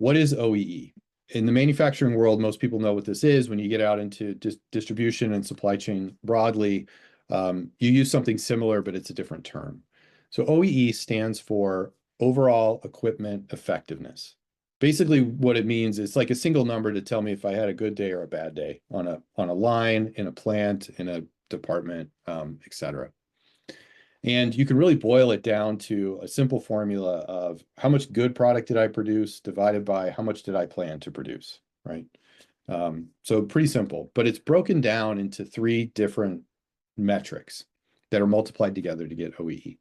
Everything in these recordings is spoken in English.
What is OEE? In the manufacturing world, most people know what this is. When you get out into distribution and supply chain broadly, you use something similar, but it's a different term. So OEE stands for overall equipment effectiveness. Basically, what it means is like a single number to tell me if I had a good day or a bad day on a line, in a plant, in a department, et cetera. And you can really boil it down to a simple formula of how much good product did I produce divided by how much did I plan to produce, right? So pretty simple, but it's broken down into three different metrics that are multiplied together to get OEE.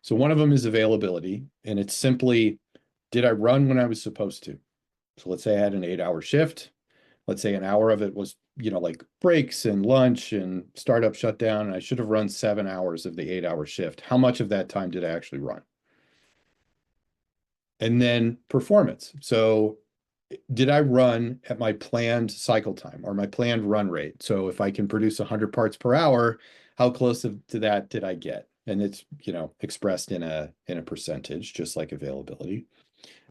So one of them is availability, and it's simply, did I run when I was supposed to? So let's say I had an 8-hour shift. Let's say an hour of it was, like breaks and lunch and startup shutdown. And I should have run 7 hours of the 8-hour shift. How much of that time did I actually run? And then performance. So did I run at my planned cycle time or my planned run rate? So if I can produce 100 parts per hour, how close to that did I get? And it's, expressed in a percentage, just like availability.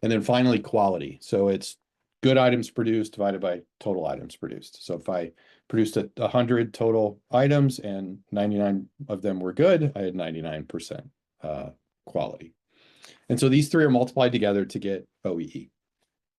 And then finally, quality. So it's good items produced divided by total items produced. So if I produced 100 total items and 99 of them were good, I had 99% quality. And so these three are multiplied together to get OEE.